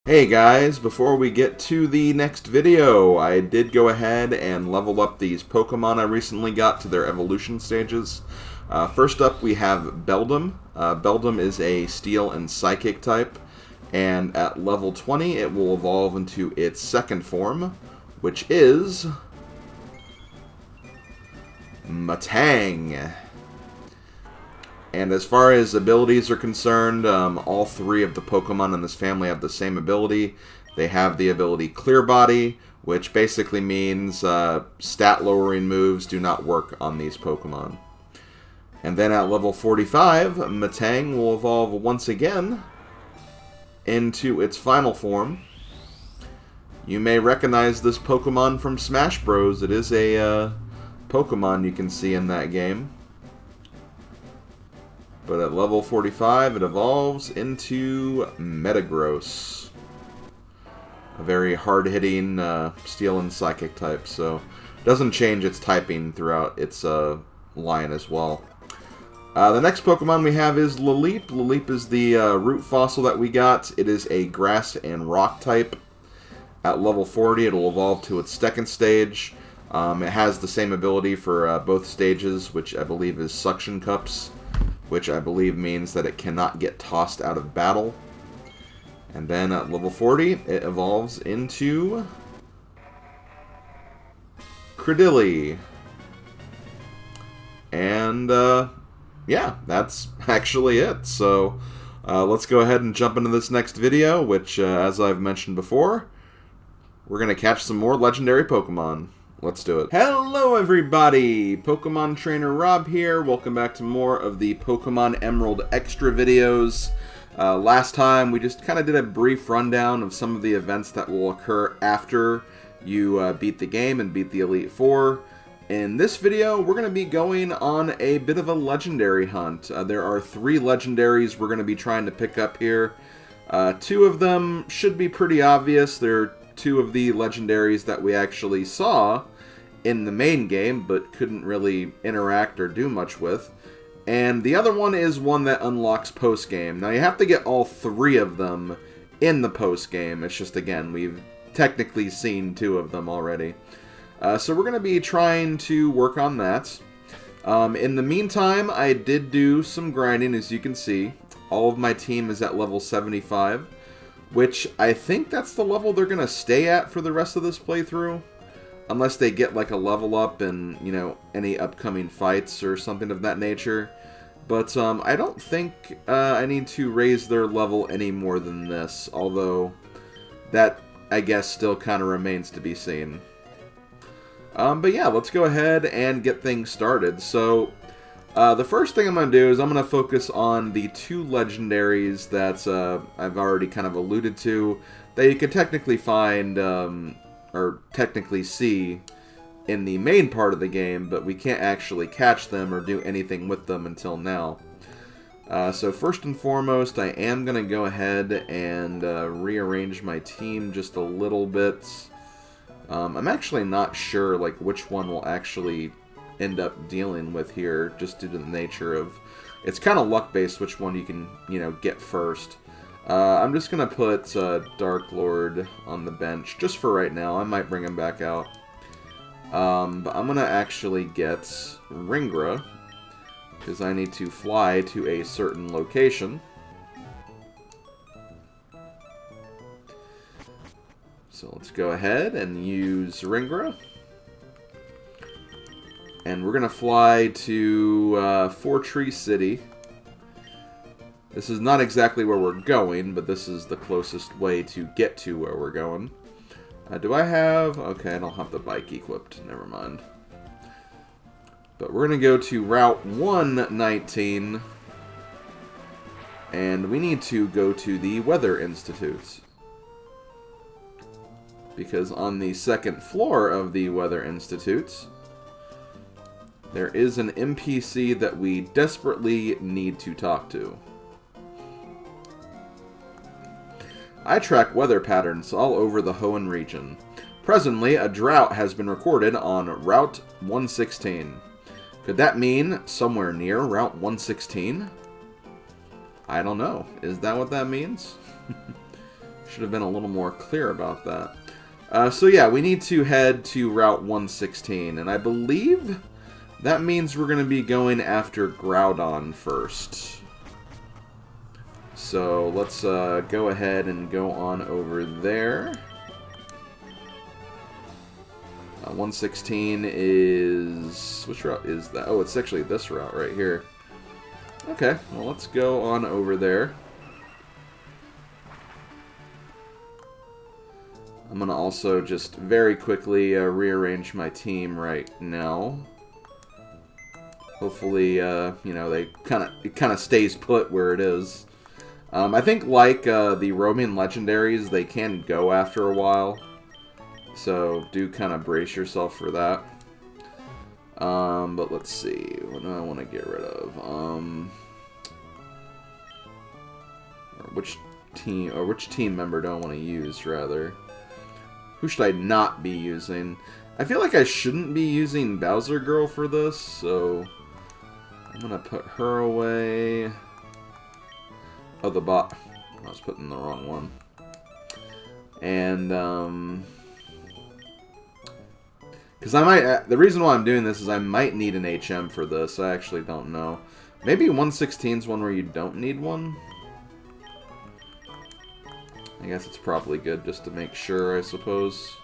Hey guys, before we get to the next video, I did go ahead and level up these Pokemon I recently got to their evolution stages. First up we have Beldum. Beldum is a Steel and Psychic type, and at level 20 it will evolve into its second form, which is Matang. And as far as abilities are concerned, all three of the Pokemon in this family have the same ability. They have the ability Clear Body, which basically means stat-lowering moves do not work on these Pokemon. And then at level 45, Matang will evolve once again into its final form. You may recognize this Pokemon from Smash Bros. It is a Pokemon you can see in that game. But at level 45, it evolves into Metagross. A very hard-hitting Steel and Psychic type, so it doesn't change its typing throughout its line as well. The next Pokemon we have is Lileep. Lileep is the root fossil that we got. It is a Grass and Rock type. At level 40, it will evolve to its second stage. It has the same ability for both stages, which I believe is Suction Cups, which I believe means that it cannot get tossed out of battle. And then at level 40, it evolves into Credilli. And, yeah, that's actually it. So, let's go ahead and jump into this next video, which, as I've mentioned before, we're going to catch some more legendary Pokemon. Let's do it. Hello everybody! Pokemon Trainer Rob here. Welcome back to more of the Pokemon Emerald Extra videos. Last time we just kind of did a brief rundown of some of the events that will occur after you beat the game and beat the Elite Four. In this video, we're going to be going on a bit of a legendary hunt. There are 3 legendaries we're going to be trying to pick up here. 2 of them should be pretty obvious. They're 2 of the legendaries that we actually saw in the main game, but couldn't really interact or do much with. And the other one is one that unlocks post-game. Now, you have to get all 3 of them in the post-game. It's just, again, we've technically seen 2 of them already. So we're going to be trying to work on that. In the meantime, I did do some grinding, as you can see. All of my team is at level 75. Which I think that's the level they're going to stay at for the rest of this playthrough. Unless they get like a level up in, you know, any upcoming fights or something of that nature. But I don't think I need to raise their level any more than this. Although that, I guess, still kind of remains to be seen. But yeah, let's go ahead and get things started. So the first thing I'm going to do is I'm going to focus on the 2 legendaries that I've already kind of alluded to, that you can technically find, or technically see in the main part of the game, but we can't actually catch them or do anything with them until now. So first and foremost, I am going to go ahead and rearrange my team just a little bit. I'm actually not sure like which one will actually end up dealing with here, just due to the nature of it's kind of luck based which one you can, you know, get first. I'm just gonna put Dark Lord on the bench just for right now. I might bring him back out, but I'm gonna actually get Ringra because I need to fly to a certain location. So let's go ahead and use Ringra. And we're going to fly to Four Tree City. This is not exactly where we're going, but this is the closest way to get to where we're going. Do I have... Okay, I don't have the bike equipped. Never mind. But we're going to go to Route 119. And we need to go to the Weather Institute. Because on the second floor of the Weather Institute, there is an NPC that we desperately need to talk to. I track weather patterns all over the Hoenn region. Presently, a drought has been recorded on Route 116. Could that mean somewhere near Route 116? I don't know. Is that what that means? Should have been a little more clear about that. So yeah, we need to head to Route 116, and I believe that means we're going to be going after Groudon first. So let's go ahead and go on over there. 116 is... which route is that? Oh, it's actually this route right here. Okay, well, let's go on over there. I'm going to also just very quickly rearrange my team right now. Hopefully, you know, it kind of stays put where it is. I think, like the roaming legendaries, they can go after a while. So, do kind of brace yourself for that. But let's see. What do I want to get rid of? Which team member do I want to use, rather? Who should I not be using? I feel like I shouldn't be using Bowser Girl for this, so I'm gonna put her away. Oh, the bot. I was putting the wrong one. And, because I might... the reason why I'm doing this is I might need an HM for this. I actually don't know. Maybe 116 is one where you don't need one? I guess it's probably good just to make sure, I suppose.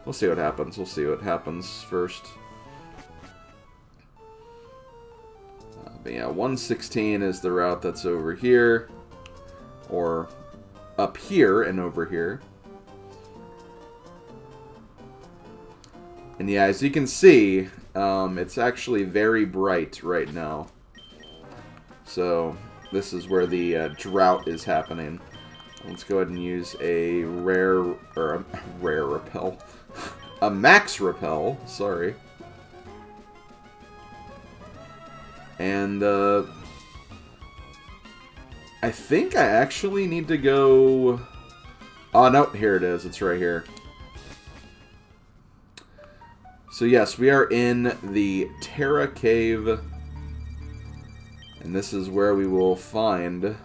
We'll see what happens. We'll see what happens first. But yeah, 116 is the route that's over here. Or up here and over here. And yeah, as you can see, it's actually very bright right now. So, this is where the drought is happening. Let's go ahead and use a rare repel. A max repel, sorry. And, I think I actually need to go... Oh, no, here it is. It's right here. So, yes, we are in the Terra Cave... And this is where we will find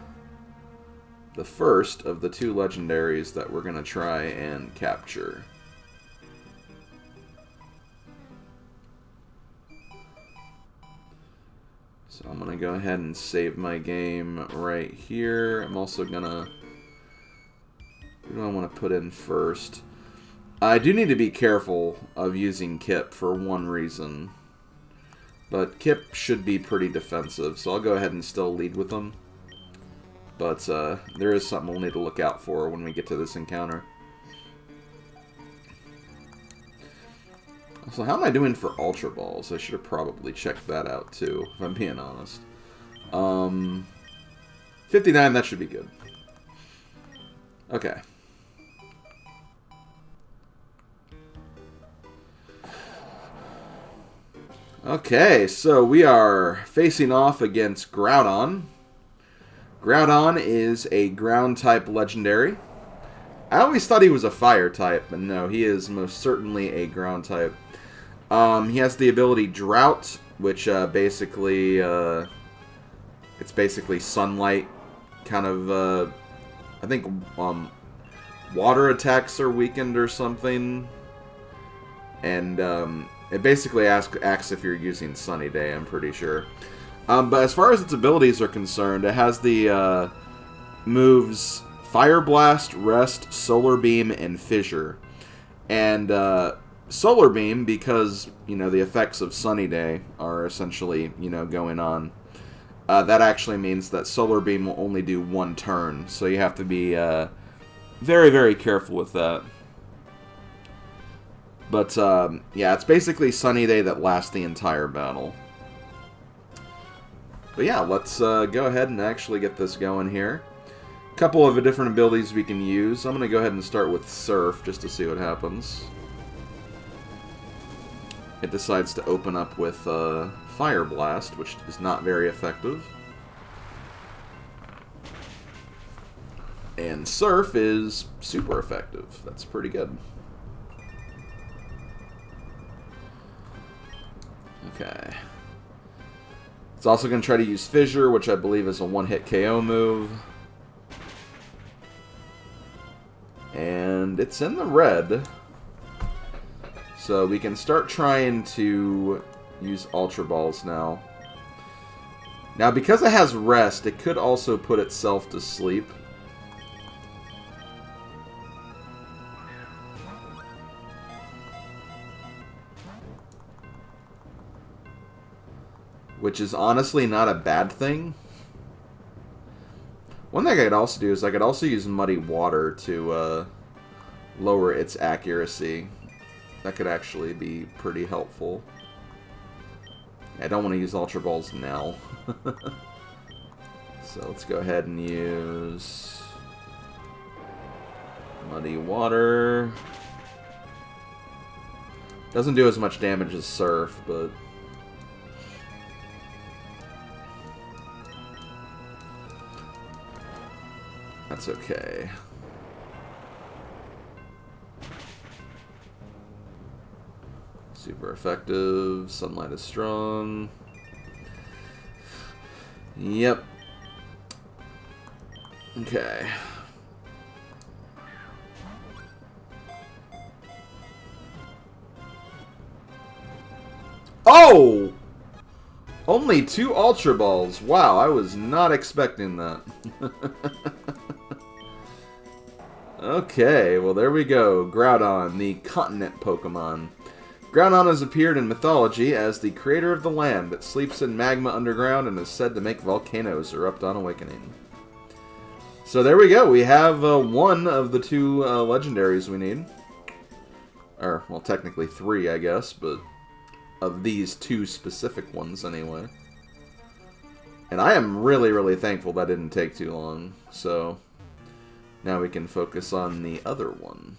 the first of the two legendaries that we're going to try and capture. So I'm going to go ahead and save my game right here. I'm also going to... Who do I want to put in first? I do need to be careful of using Kip for one reason. But Kip should be pretty defensive, so I'll go ahead and still lead with him. But there is something we'll need to look out for when we get to this encounter. So how am I doing for Ultra Balls? I should have probably checked that out too, if I'm being honest. 59, that should be good. Okay. Okay, so we are facing off against Groudon. Groudon is a ground-type legendary. I always thought he was a fire-type, but no, he is most certainly a ground-type. He has the ability Drought, which basically, it's basically sunlight, kind of, I think, water attacks are weakened or something. And, it basically acts if you're using Sunny Day, I'm pretty sure. But as far as its abilities are concerned, it has the moves Fire Blast, Rest, Solar Beam, and Fissure. And Solar Beam, because, you know, the effects of Sunny Day are essentially, you know, going on, that actually means that Solar Beam will only do one turn. So you have to be very, very careful with that. But, yeah, it's basically Sunny Day that lasts the entire battle. But yeah, let's go ahead and actually get this going here. A couple of different abilities we can use. I'm going to go ahead and start with Surf, just to see what happens. It decides to open up with Fire Blast, which is not very effective. And Surf is super effective. That's pretty good. Okay. It's also going to try to use Fissure, which I believe is a one-hit KO move. And it's in the red. So we can start trying to use Ultra Balls now. Now, because it has Rest, it could also put itself to sleep. Which is honestly not a bad thing. One thing I could also do is I could also use Muddy Water to lower its accuracy. That could actually be pretty helpful. I don't want to use Ultra Balls now. So let's go ahead and use Muddy Water. Doesn't do as much damage as Surf, but... that's okay. Super effective. Sunlight is strong. Yep. Okay. Oh! Only 2 Ultra Balls. Wow, I was not expecting that. Okay, well there we go. Groudon, the continent Pokemon. Groudon has appeared in mythology as the creator of the land that sleeps in magma underground and is said to make volcanoes erupt on awakening. So there we go. We have one of the 2 legendaries we need. Or, well, technically 3, I guess, but of these 2 specific ones anyway. And I am really, really thankful that didn't take too long. So now we can focus on the other one.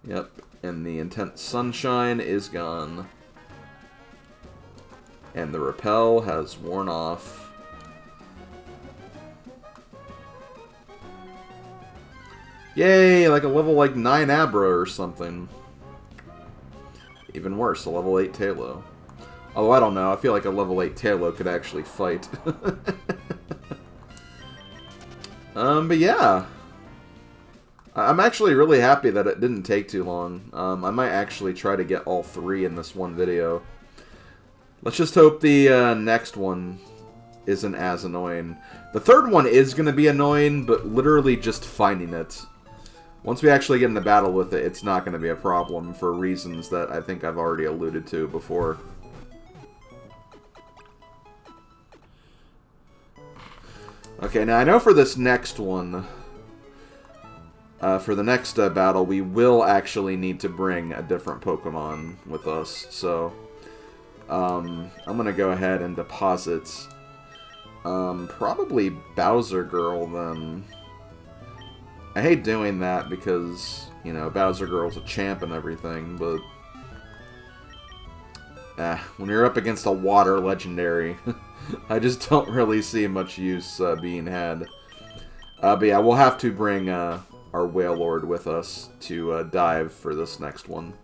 Yep, and the Intense Sunshine is gone. And the Repel has worn off. Yay, like a level 9 Abra or something. Even worse, a level 8 Tailo. Although I don't know, I feel like a level 8 Tailo could actually fight. But yeah. I'm actually really happy that it didn't take too long. I might actually try to get all 3 in this one video. Let's just hope the next one isn't as annoying. The third one is going to be annoying, but literally just finding it. Once we actually get in the battle with it, it's not going to be a problem for reasons that I think I've already alluded to before. Okay, now I know for this next one, for the next battle, we will actually need to bring a different Pokemon with us. So, I'm going to go ahead and deposit probably Bowser Girl then. I hate doing that because, you know, Bowser Girl's a champ and everything, but when you're up against a water legendary, I just don't really see much use being had. But yeah, we'll have to bring our Wailord with us to dive for this next one.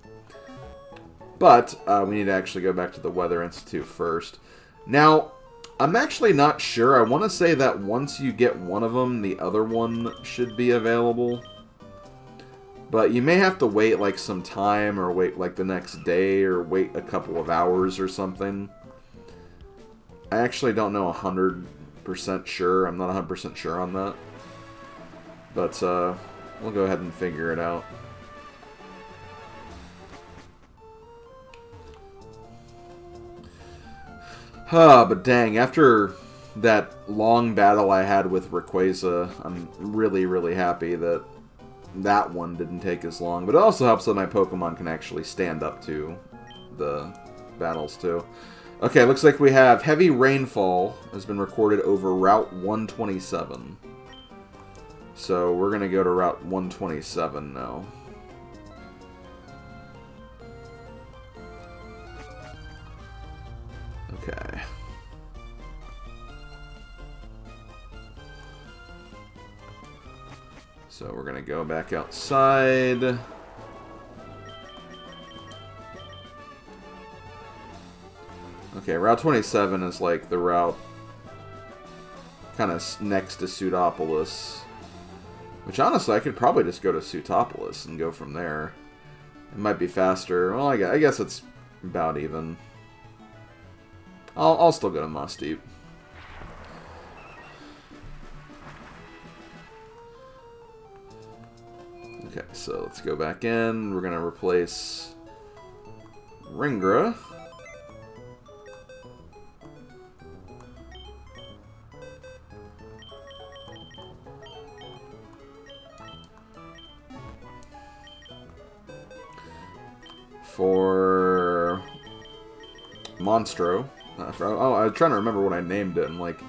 But we need to actually go back to the Weather Institute first. Now, I'm actually not sure. I want to say that once you get one of them, the other one should be available. But you may have to wait like some time, or wait like the next day, or wait a couple of hours or something. I actually don't know 100% sure. I'm not 100% sure on that. But we'll go ahead and figure it out. But dang, after that long battle I had with Rayquaza, I'm really, really happy that that one didn't take as long. But it also helps that my Pokemon can actually stand up to the battles, too. Okay, looks like we have heavy rainfall has been recorded over Route 127. So we're going to go to Route 127 now. Okay. So we're going to go back outside. Okay, Route 27 is like the route kind of next to Pseudopolis. Which, honestly, I could probably just go to Pseudopolis and go from there. It might be faster. Well, I guess it's about even. I'll still go to Moss Deep. Okay, so let's go back in. We're going to replace Ringra. For Monstro. Oh, I was trying to remember what I named it. I'm like,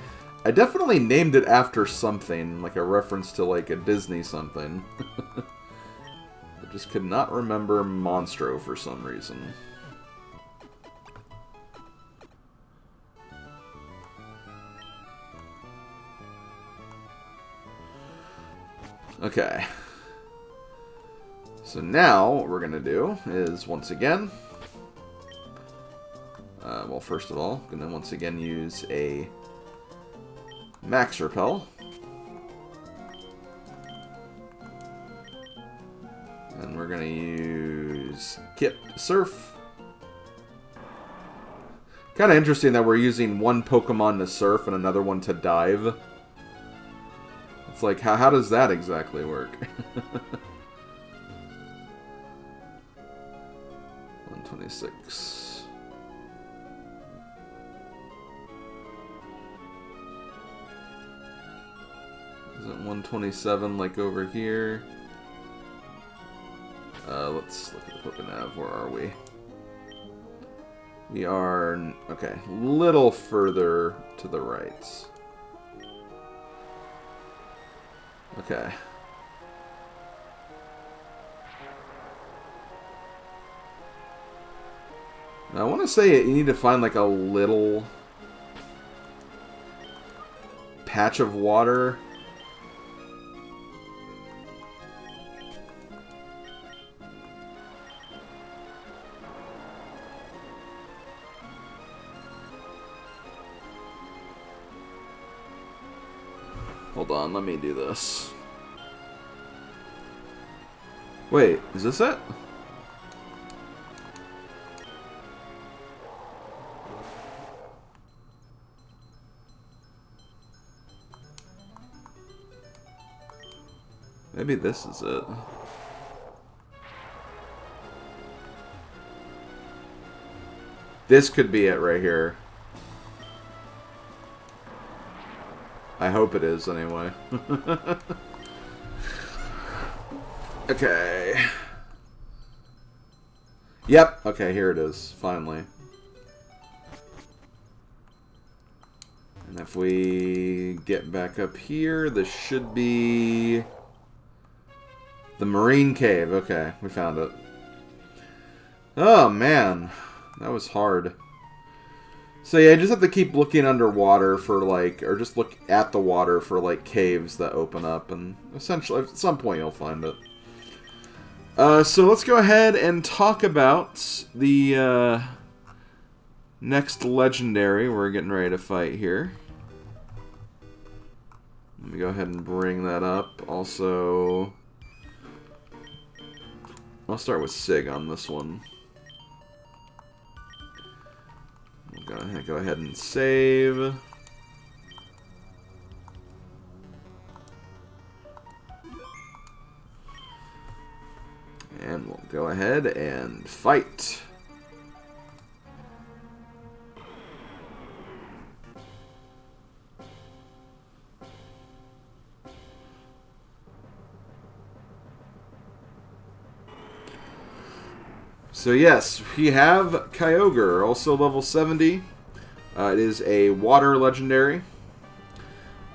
I definitely named it after something, like a reference to like a Disney something. I just could not remember Monstro for some reason. Okay. So now, what we're going to do is, once again, well, first of all, I'm going to once again use a Max Repel. And we're going to use Kip Surf. Kind of interesting that we're using one Pokemon to surf and another one to dive. It's like, how does that exactly work? 126. Isn't 127 like over here? Let's look at the Pokenav. Where are we? We are, okay, a little further to the right. Okay. Now, I want to say you need to find like a little patch of water. Hold on, let me do this. Wait, is this it? Maybe this is it. This could be it right here. I hope it is, anyway. Okay. Yep. Okay, here it is, finally. And if we get back up here, this should be the Marine Cave. Okay, we found it. Oh, man. That was hard. So yeah, you just have to keep looking underwater for like, or just look at the water for like caves that open up, and essentially at some point you'll find it. So let's go ahead and talk about the next legendary we're getting ready to fight here. Let me go ahead and bring that up. Also, I'll start with Sig on this one. Go ahead and save. And we'll go ahead and fight. So yes, we have Kyogre, also level 70. It is a water legendary.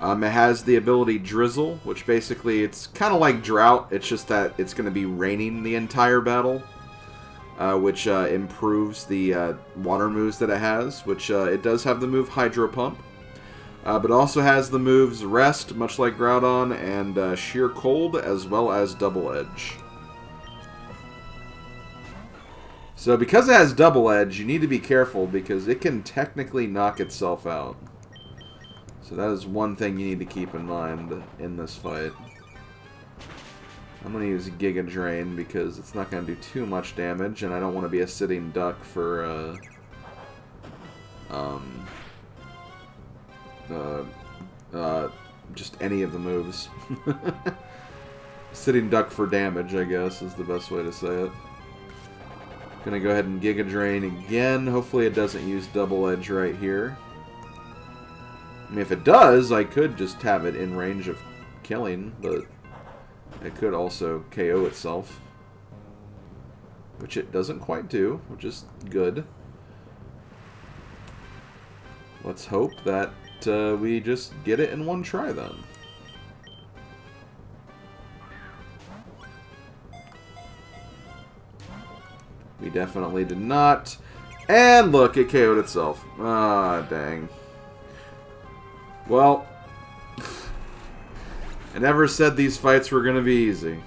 It has the ability Drizzle, which basically it's kind of like Drought. It's just that it's going to be raining the entire battle, which improves the water moves that it has, which it does have the move Hydro Pump. But it also has the moves Rest, much like Groudon, and Sheer Cold, as well as Double Edge. So because it has double edge, you need to be careful because it can technically knock itself out. So that is one thing you need to keep in mind in this fight. I'm going to use Giga Drain because it's not going to do too much damage, and I don't want to be a sitting duck for just any of the moves. Sitting duck for damage, I guess, is the best way to say it. Gonna go ahead and Giga Drain again. Hopefully it doesn't use double edge right here. I mean, if it does, I could just have it in range of killing, but it could also KO itself. Which it doesn't quite do, which is good. Let's hope that we just get it in one try then. We definitely did not. And look, it KO'd itself. Ah, dang. Well, I never said these fights were going to be easy.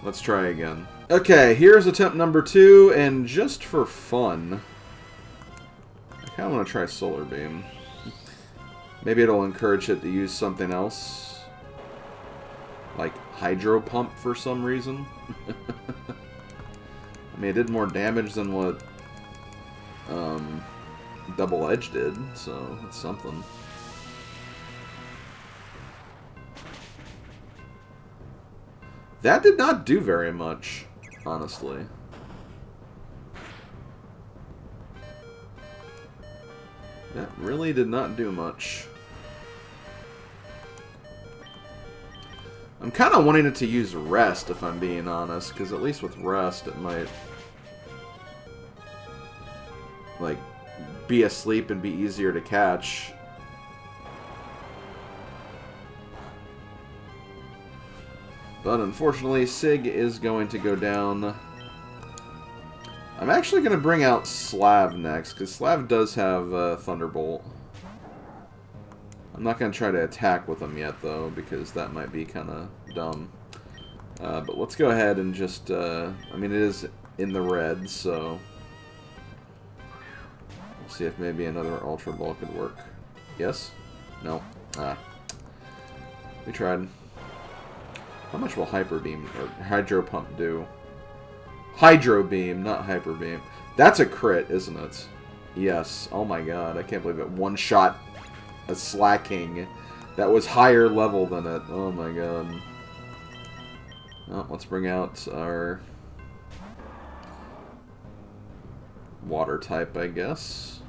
Let's try again. Okay, here's attempt number 2, and just for fun, I kind of want to try Solar Beam. Maybe it'll encourage it to use something else. Like Hydro Pump for some reason. I mean, it did more damage than what Double Edge did, so it's something. That did not do very much, honestly. That really did not do much. I'm kind of wanting it to use Rest, if I'm being honest, because at least with Rest it might, like, be asleep and be easier to catch. But unfortunately, Sig is going to go down. I'm actually going to bring out Slav next, because Slav does have Thunderbolt. I'm not going to try to attack with him yet, though, because that might be kind of dumb. But let's go ahead and just, I mean, it is in the red, so we'll see if maybe another Ultra Ball could work. Yes? No? Ah. We tried. How much will Hyper Beam or Hydro Pump do? Hydro Beam, not Hyper Beam. That's a crit, isn't it? Yes. Oh my god, I can't believe it. One shot a Slacking that was higher level than it. Oh my god. Well, let's bring out our water type, I guess.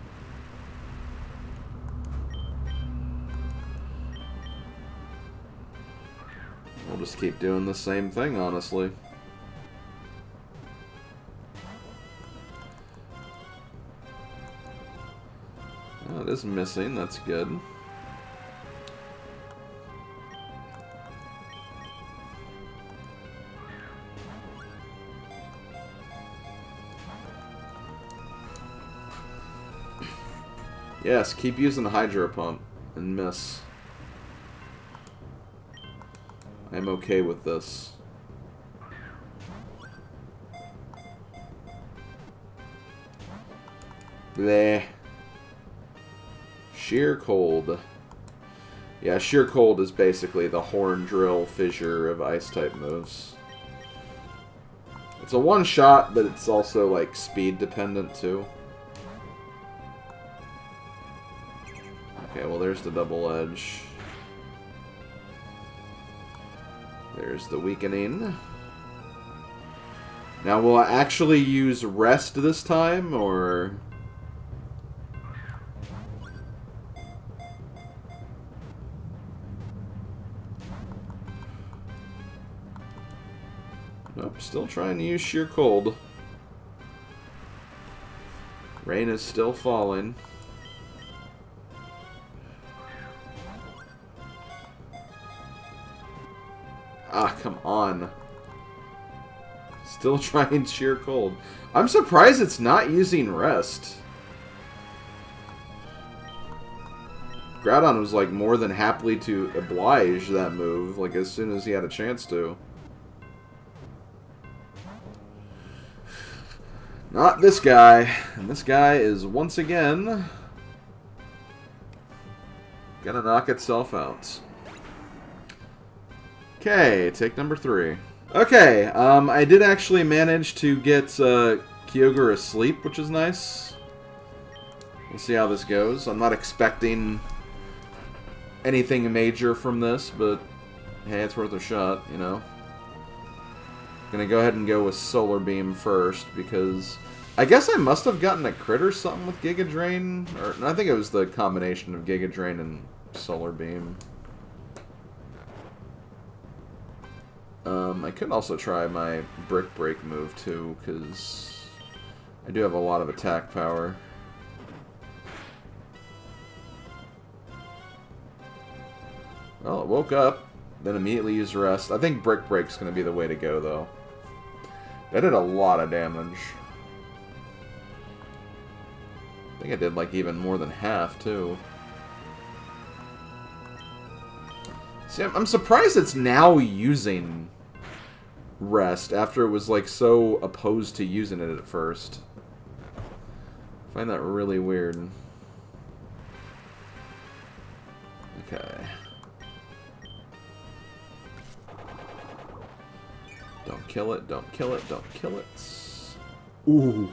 We'll just keep doing the same thing, honestly. Oh, it is missing. That's good. Yes, keep using the Hydro Pump and miss. I'm okay with this. Bleh. Sheer Cold. Yeah, Sheer Cold is basically the Horn Drill Fissure of Ice-type moves. It's a one-shot, but it's also, like, speed-dependent, too. Okay, well, there's the Double Edge. There's the Weakening. Now, will I actually use Rest this time, or... Nope, still trying to use Sheer Cold. Rain is still falling. Ah, come on. Still trying Sheer Cold. I'm surprised it's not using Rest. Groudon was like more than happily to oblige that move, like as soon as he had a chance to. Not this guy. And this guy is once again gonna knock itself out. Okay, take number 3. Okay, I did actually manage to get Kyogre asleep, which is nice. We'll see how this goes. I'm not expecting anything major from this, but hey, it's worth a shot, you know. Gonna go ahead and go with Solar Beam first, because I guess I must have gotten a crit or something with Giga Drain, or I think it was the combination of Giga Drain and Solar Beam. I could also try my Brick Break move too, because I do have a lot of attack power. Well, it woke up, then immediately used Rest. I think Brick Break's going to be the way to go, though. That did a lot of damage. I think I did, like, even more than half, too. See, I'm surprised it's now using Rest after it was, like, so opposed to using it at first. I find that really weird. Okay. Don't kill it, don't kill it, don't kill it. Ooh.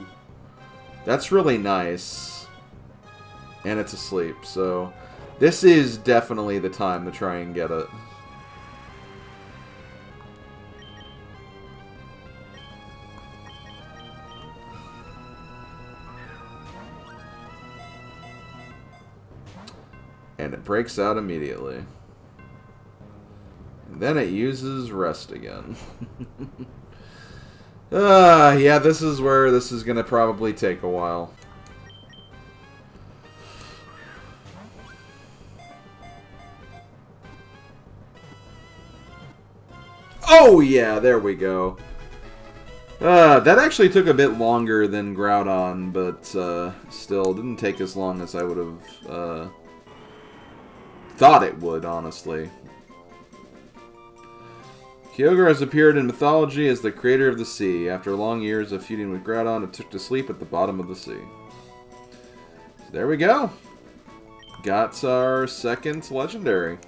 That's really nice. And it's asleep, so this is definitely the time to try and get it. And it breaks out immediately. And then it uses Rest again. Yeah, this is where this is going to probably take a while. Oh, yeah, there we go. That actually took a bit longer than Groudon, but still didn't take as long as I would have thought it would, honestly. Kyogre has appeared in mythology as the creator of the sea. After long years of feuding with Groudon, it took to sleep at the bottom of the sea. So there we go. Got our second legendary.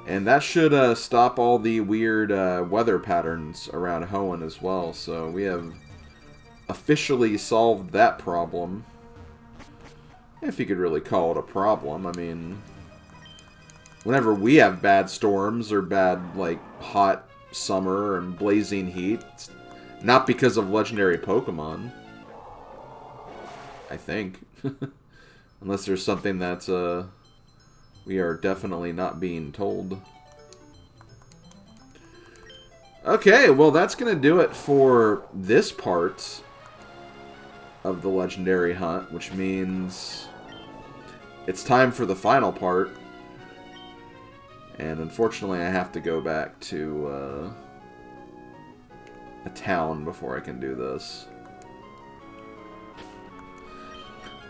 And that should stop all the weird weather patterns around Hoenn as well. So we have officially solved that problem. If you could really call it a problem. I mean, whenever we have bad storms or bad, like, hot summer and blazing heat, it's not because of legendary Pokemon. I think. Unless there's something that we are definitely not being told. Okay, well that's going to do it for this part of the legendary hunt, which means it's time for the final part. And unfortunately I have to go back to a town before I can do this.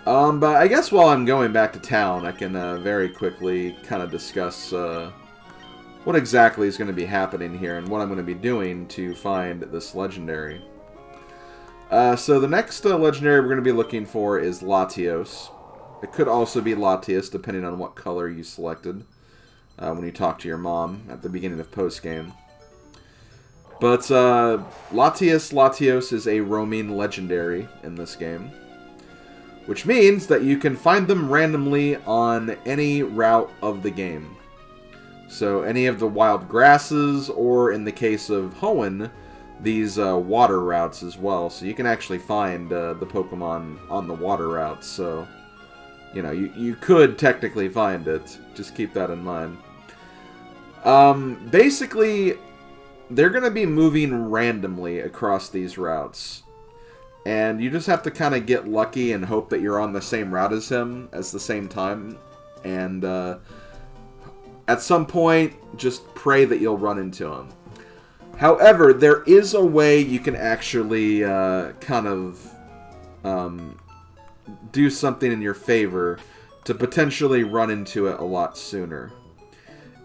But I guess while I'm going back to town, I can very quickly kind of discuss what exactly is going to be happening here and what I'm going to be doing to find this legendary. So the next legendary we're going to be looking for is Latios. It could also be Latios, depending on what color you selected when you talk to your mom at the beginning of post-game. But Latios is a roaming legendary in this game, which means that you can find them randomly on any route of the game. So any of the wild grasses, or in the case of Hoenn, these water routes as well. So you can actually find the Pokemon on the water routes. So, you know, you could technically find it. Just keep that in mind. Basically, they're going to be moving randomly across these routes. And you just have to kind of get lucky and hope that you're on the same route as him at the same time. And at some point, just pray that you'll run into him. However, there is a way you can actually kind of do something in your favor to potentially run into it a lot sooner.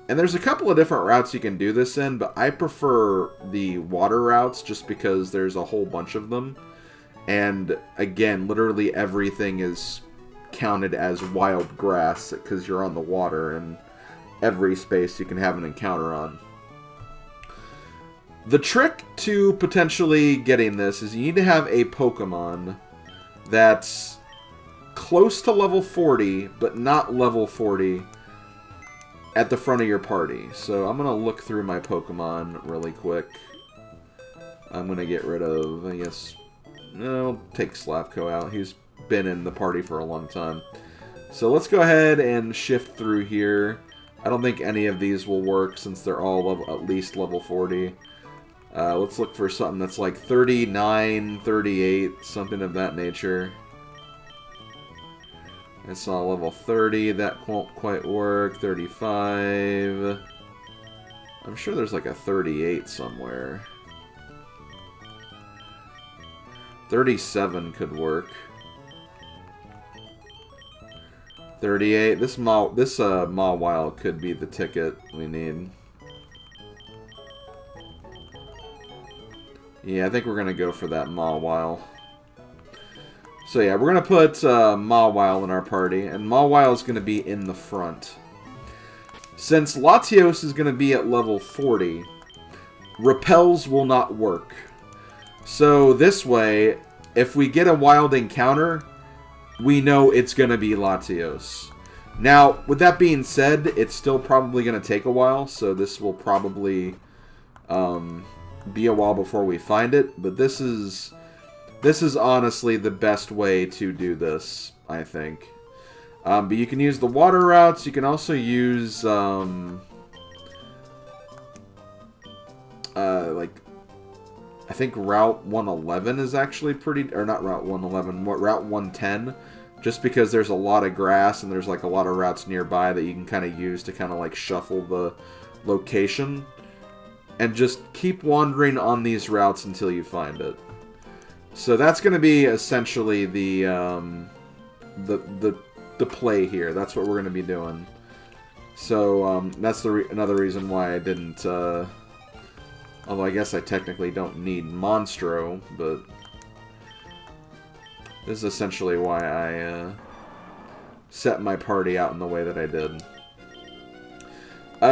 And there's a couple of different routes you can do this in, but I prefer the water routes just because there's a whole bunch of them. And again, literally everything is counted as wild grass because you're on the water, and every space you can have an encounter on. The trick to potentially getting this is you need to have a Pokemon that's close to level 40, but not level 40 at the front of your party. So I'm going to look through my Pokemon really quick. I'm going to get rid of, I guess, no, take Slavko out. He's been in the party for a long time. So let's go ahead and shift through here. I don't think any of these will work since they're all at least level 40. Let's look for something that's like 39, 38, something of that nature. I saw level 30, that won't quite work. 35. I'm sure there's like a 38 somewhere. 37 could work. 38. This Mawile could be the ticket we need. Yeah, I think we're gonna go for that Mawile. So yeah, we're gonna put Mawile in our party, and Mawile is gonna be in the front. Since Latios is gonna be at level 40, repels will not work. So this way, if we get a wild encounter, we know it's gonna be Latios. Now, with that being said, it's still probably gonna take a while, so this will probably be a while before we find it, but this is honestly the best way to do this, I think. But you can use the water routes. You can also use like, I think Route 111 is actually pretty, or not Route 111, Route 110, just because there's a lot of grass and there's like a lot of routes nearby that you can kind of use to kind of like shuffle the location. And just keep wandering on these routes until you find it. So that's going to be essentially the play here. That's what we're going to be doing. So that's another reason why I didn't. Although I guess I technically don't need Monstro, but this is essentially why I set my party out in the way that I did.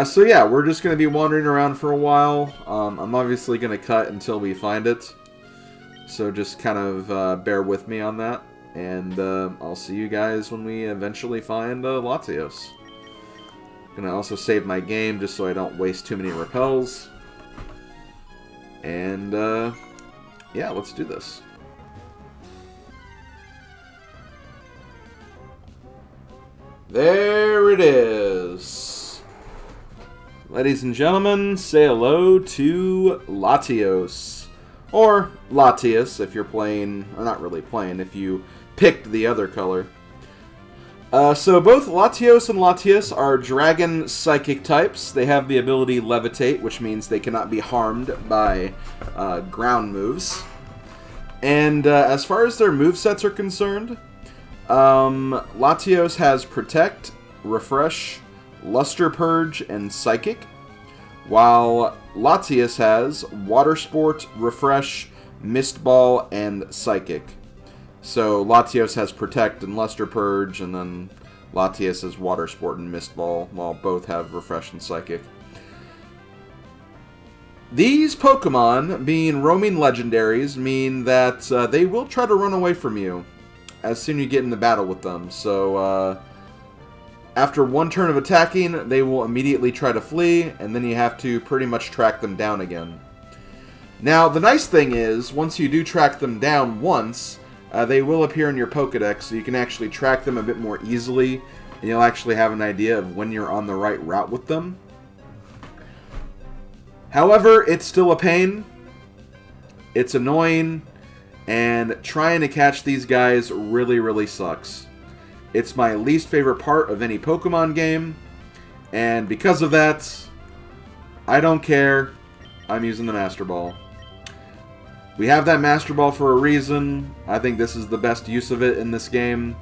So yeah, we're just going to be wandering around for a while. I'm obviously going to cut until we find it. So just kind of bear with me on that. And I'll see you guys when we eventually find Latios. Going to also save my game just so I don't waste too many repels. And yeah, let's do this. There it is. Ladies and gentlemen, say hello to Latios. Or Latios if you're playing, or not really playing, if you picked the other color. So both Latios and Latias are dragon psychic types. They have the ability Levitate, which means they cannot be harmed by ground moves. And as far as their movesets are concerned, Latios has Protect, Refresh, Luster Purge, and Psychic, while Latias has Water Sport, Refresh, Mist Ball, and Psychic. So Latios has Protect and Luster Purge, and then Latias has Water Sport and Mist Ball, while both have Refresh and Psychic. These Pokemon, being roaming legendaries, mean that they will try to run away from you as soon as you get into battle with them. So, after one turn of attacking, they will immediately try to flee, and then you have to pretty much track them down again. Now, the nice thing is, once you do track them down once, they will appear in your Pokedex, so you can actually track them a bit more easily, and you'll actually have an idea of when you're on the right route with them. However, it's still a pain. It's annoying, and trying to catch these guys really, really sucks. It's my least favorite part of any Pokemon game, and because of that, I don't care. I'm using the Master Ball. We have that Master Ball for a reason. I think this is the best use of it in this game.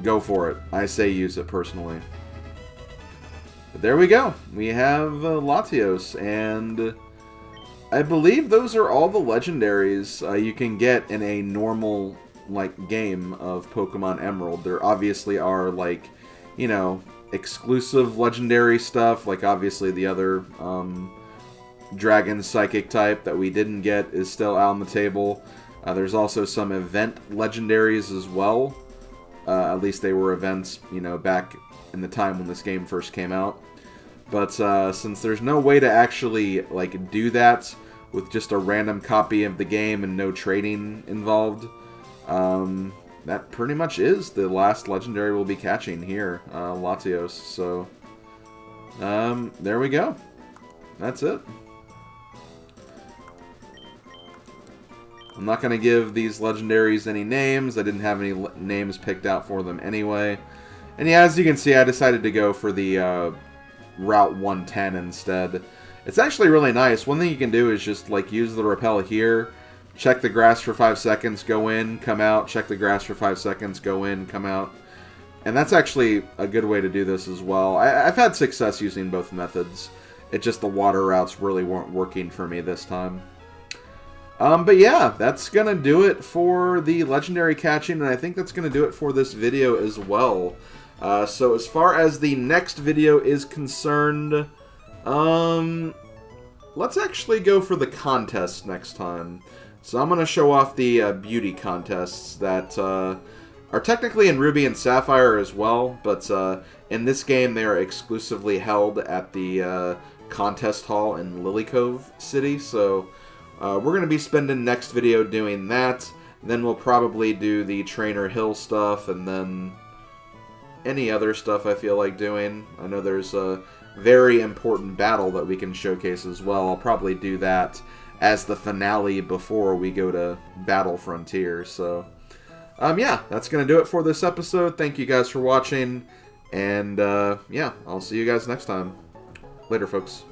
Go for it. I say use it personally. But there we go. We have Latios, and I believe those are all the legendaries you can get in a normal, like, game of Pokemon Emerald. There obviously are, like, you know, exclusive legendary stuff, like obviously the other Dragon Psychic type that we didn't get is still out on the table. There's also some event legendaries as well. At least they were events, you know, back in the time when this game first came out. But since there's no way to actually, like, do that with just a random copy of the game and no trading involved, that pretty much is the last legendary we'll be catching here, Latios. So, there we go. That's it. I'm not going to give these legendaries any names. I didn't have any names picked out for them anyway. And yeah, as you can see, I decided to go for the Route 110 instead. It's actually really nice. One thing you can do is just like use the rappel here, check the grass for 5 seconds, go in, come out, check the grass for 5 seconds, go in, come out. And that's actually a good way to do this as well. I've had success using both methods. It just the water routes really weren't working for me this time. But yeah, that's going to do it for the legendary catching, and I think that's going to do it for this video as well. So as far as the next video is concerned, let's actually go for the contest next time. So I'm going to show off the beauty contests that are technically in Ruby and Sapphire as well, but in this game they are exclusively held at the contest hall in Lily Cove City, so we're going to be spending next video doing that. Then we'll probably do the Trainer Hill stuff, and then any other stuff I feel like doing. I know there's a very important battle that we can showcase as well. I'll probably do that as the finale before we go to Battle Frontier. So, yeah, that's going to do it for this episode. Thank you guys for watching, and yeah, I'll see you guys next time. Later, folks.